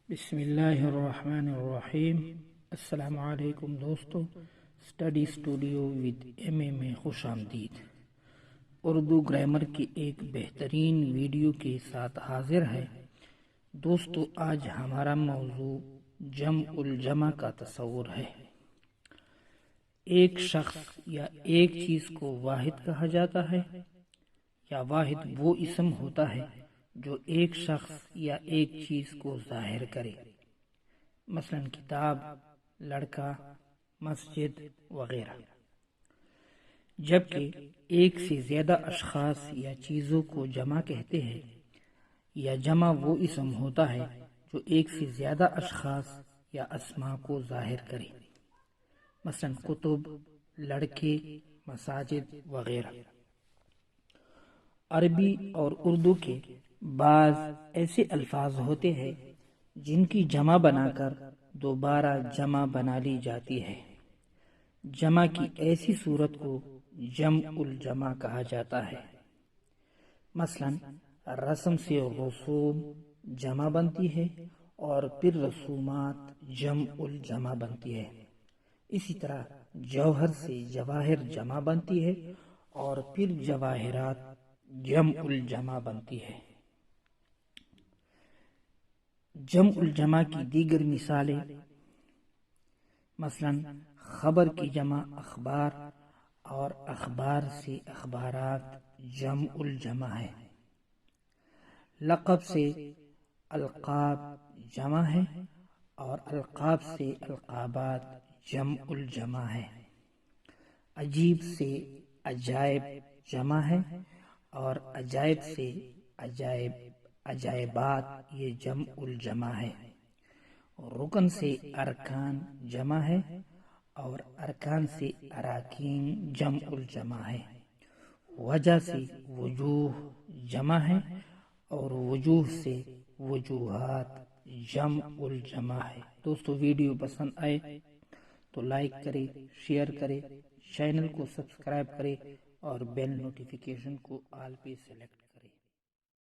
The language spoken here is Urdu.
بسم اللہ الرحمن الرحیم۔ السلام علیکم دوستو، اسٹڈی اسٹوڈیو ود ایم میں خوش آمدید۔ اردو گرامر کی ایک بہترین ویڈیو کے ساتھ حاضر ہے۔ دوستو، آج ہمارا موضوع جمع الجمع کا تصور ہے۔ ایک شخص یا ایک چیز کو واحد کہا جاتا ہے، یا واحد وہ اسم ہوتا ہے جو ایک شخص یا ایک چیز کو ظاہر کرے، مثلا کتاب، لڑکا، مسجد وغیرہ۔ جبکہ ایک سے زیادہ اشخاص یا چیزوں کو جمع کہتے ہیں، یا جمع وہ اسم ہوتا ہے جو ایک سے زیادہ اشخاص یا اسماء کو ظاہر کرے، مثلا کتب، لڑکے، مساجد وغیرہ۔ عربی اور اردو کے بعض ایسے الفاظ ہوتے ہیں جن کی جمع بنا کر دوبارہ جمع بنا لی جاتی ہے۔ جمع کی ایسی صورت کو جمع الجمع کہا جاتا ہے۔ مثلا رسم سے رسوم جمع بنتی ہے اور پھر رسومات جمع الجمع بنتی ہے۔ اسی طرح جوہر سے جواہر جمع بنتی ہے اور پھر جواہرات جمع الجمع بنتی ہے۔ جمع الجمع کی دیگر مثالیں، مثلا خبر کی جمع اخبار اور اخبار سے اخبارات جمع الجمع ہے۔ لقب سے القاب جمع ہے اور القاب سے القابات جمع الجمع ہے۔ عجیب سے عجائب جمع ہے اور عجائب سے عجائبات یہ جمع الجمع ہے۔ رکن سے ارکان جمع ہے اور ارکان سے اراکین جمع الجمع ہے۔ وجہ سے وجوہ جمع ہے اور وجوہ سے وجوہات جمع الجمع ہے۔ دوستو، ویڈیو پسند آئے تو لائک کرے، شیئر کرے، چینل کو سبسکرائب کرے اور بیل نوٹیفیکیشن کو آل پہ سلیکٹ کرے۔